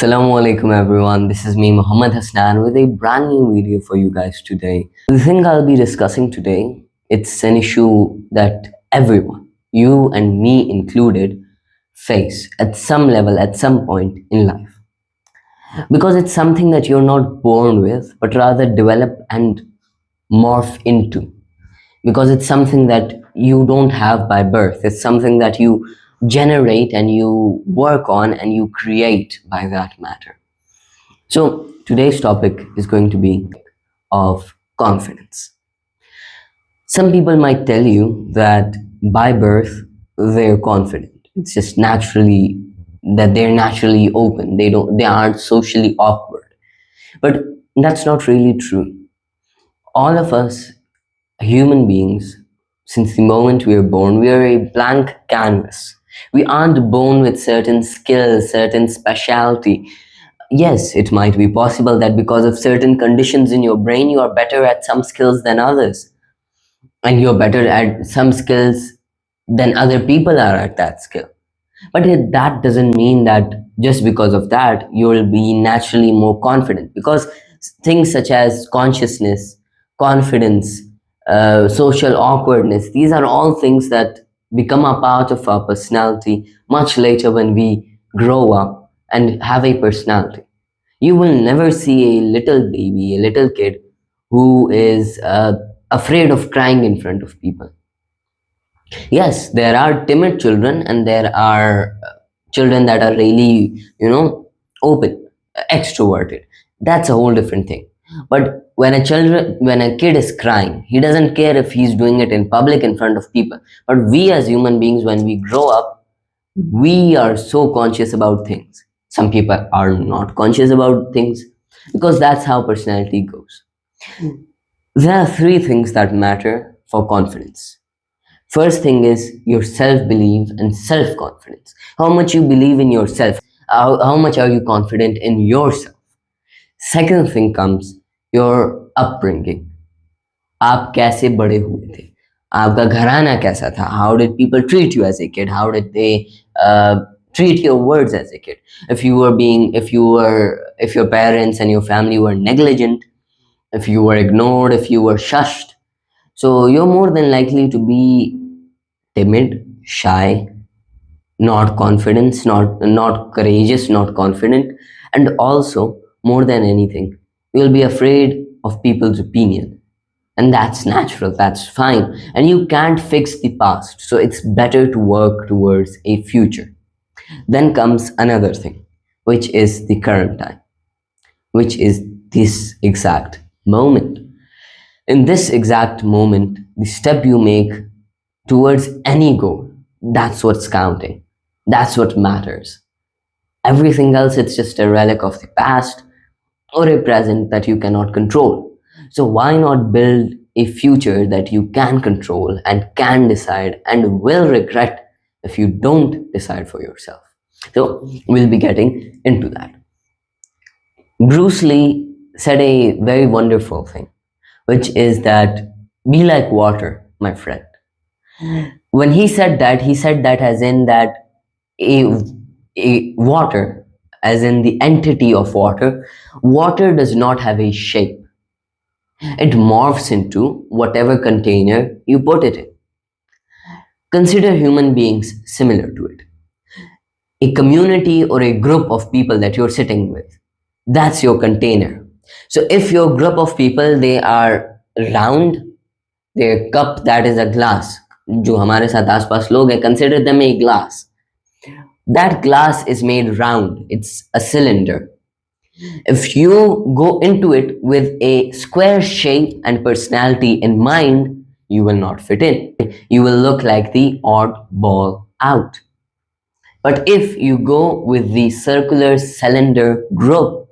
Assalamu alaikum everyone, this is me Muhammad Hasnain with a brand new video for you guys today. The thing I'll be discussing today, it's an issue that everyone, you and me included, face at some level at some point in life. Because it's something that you're not born with, but rather develop and morph into. Because it's something that you don't have by birth, it's something that you generate and you work on and you create by that matter. So today's topic is going to be of confidence. Some people might tell you that by birth they're confident. It's just naturally that they're naturally open. They aren't socially awkward. But that's not really true. All of us human beings, since the moment we are born, we are a blank canvas. We aren't born with certain skills, certain specialty. Yes, it might be possible that because of certain conditions in your brain, you are better at some skills than others, and you're better at some skills than other people are at that skill. But that doesn't mean that just because of that, you'll be naturally more confident, because things such as consciousness, confidence, social awkwardness, these are all things that become a part of our personality much later when we grow up and have a personality. You will never see a little baby, a little kid who is afraid of crying in front of people. Yes, there are timid children and there are children that are really, open, extroverted. That's a whole different thing. But when a kid is crying, he doesn't care if he's doing it in public in front of people. But we as human beings, when we grow up, we are so conscious about things. Some people are not conscious about things because that's how personality goes. There are three things that matter for confidence. First thing is your self-belief and self-confidence. How much you believe in yourself. How much are you confident in yourself? Second thing comes your upbringing. आप कैसे बड़े हुए थे? आपका घराना कैसा था? How did people treat you as a kid? How did they treat your words as a kid? If your parents and your family were negligent, if you were ignored, if you were shushed, so you're more than likely to be timid, shy, not confident, not courageous, not confident, and also more than anything, you'll be afraid of people's opinion. And that's natural, that's fine. And you can't fix the past, so it's better to work towards a future. Then comes another thing, which is the current time, which is this exact moment. In this exact moment, the step you make towards any goal, that's what's counting. That's what matters. Everything else, it's just a relic of the past or a present that you cannot control. So why not build a future that you can control and can decide and will regret if you don't decide for yourself? So we'll be getting into that. Bruce Lee said a very wonderful thing, which is that be like water, my friend. When he said that as in that a water, as in the entity of water, water does not have a shape. It morphs into whatever container you put it in. Consider human beings similar to it. A community or a group of people that you're sitting with, that's your container. So if your group of people, they are round, their cup, that is a glass, जो हमारे साथ आसपास लोग हैं, consider them a glass. That glass is made round, it's a cylinder. If you go into it with a square shape and personality in mind, you will not fit in. You will look like the odd ball out. But if you go with the circular cylinder group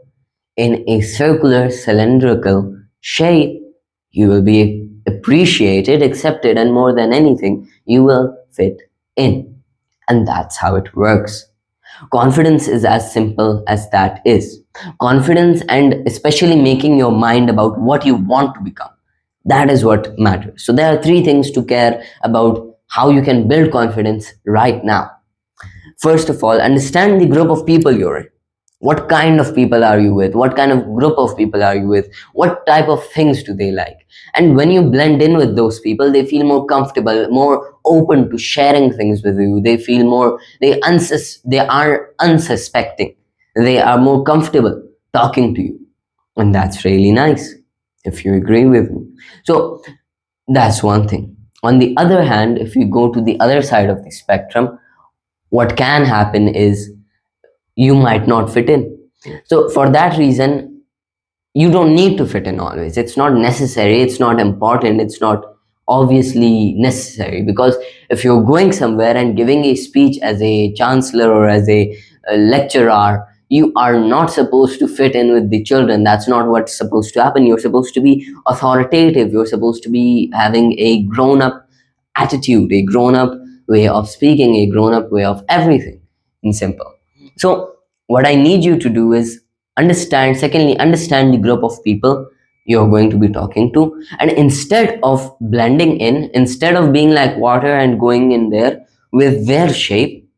in a circular cylindrical shape, you will be appreciated, accepted, and more than anything, you will fit in. And that's how it works. Confidence is as simple as that is. Confidence, and especially making your mind about what you want to become, that is what matters. So there are three things to care about how you can build confidence right now. First of all, understand the group of people you're in. What kind of people are you with? What kind of group of people are you with? What type of things do they like? And when you blend in with those people, they feel more comfortable, more open to sharing things with you. They feel more, they are unsuspecting. They are more comfortable talking to you. And that's really nice, if you agree with me. So that's one thing. On the other hand, if you go to the other side of the spectrum, what can happen is you might not fit in. So for that reason, you don't need to fit in always. It's not necessary, it's not important, it's not obviously necessary, because if you're going somewhere and giving a speech as a chancellor or as a lecturer, you are not supposed to fit in with the children. That's not what's supposed to happen. You're supposed to be authoritative, you're supposed to be having a grown up attitude, a grown up way of speaking, a grown up way of everything, in simple. So what I need you to do is understand, secondly, understand the group of people you're going to be talking to, and instead of blending in, instead of being like water and going in there with their shape,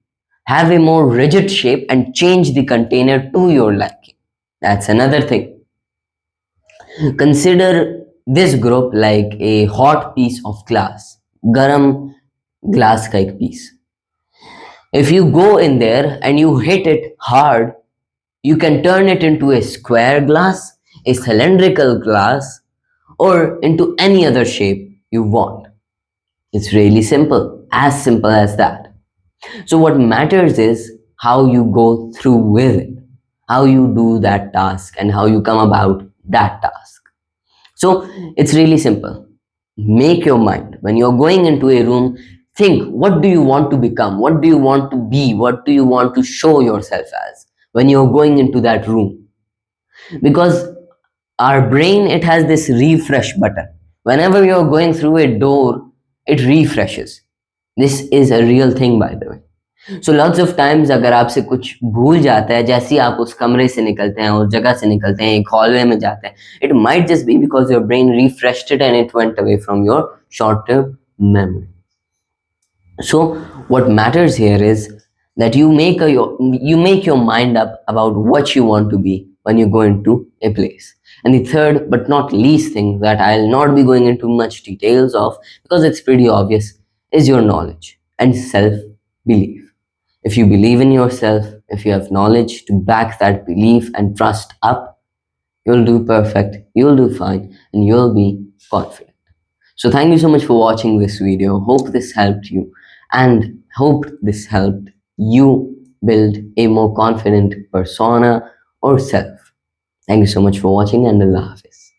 have a more rigid shape and change the container to your liking. That's another thing. Consider this group like a hot piece of glass, garam glass ka ek piece. If you go in there and you hit it hard, you can turn it into a square glass, a cylindrical glass, or into any other shape you want. It's really simple as that. So, what matters is how you go through with it, how you do that task, and how you come about that task. So, it's really simple. Make your mind. When you're going into a room, think, what do you want to become? What do you want to be? What do you want to show yourself as when you're going into that room? Because our brain, it has this refresh button. Whenever you're going through a door, it refreshes. This is a real thing, by the way. So lots of times अगर आपसे कुछ भूल जाता है, जैसे ही आप उस कमरे से निकलते हैं, उस जगह से निकलते हैं, एक हॉलवे में जाते हैं, it might just be because your brain refreshed it and it went away from your short-term memory. So what matters here is that you make your mind up about what you want to be when you go into a place. And the third but not least thing that I'll not be going into much details of, because it's pretty obvious, is your knowledge and self belief. If you believe in yourself, if you have knowledge to back that belief and trust up, you'll do perfect, you'll do fine, and you'll be confident. So thank you so much for watching this video. Hope this helped you, and hope this helped you build a more confident persona or self. Thank you so much for watching, and Allah Hafiz.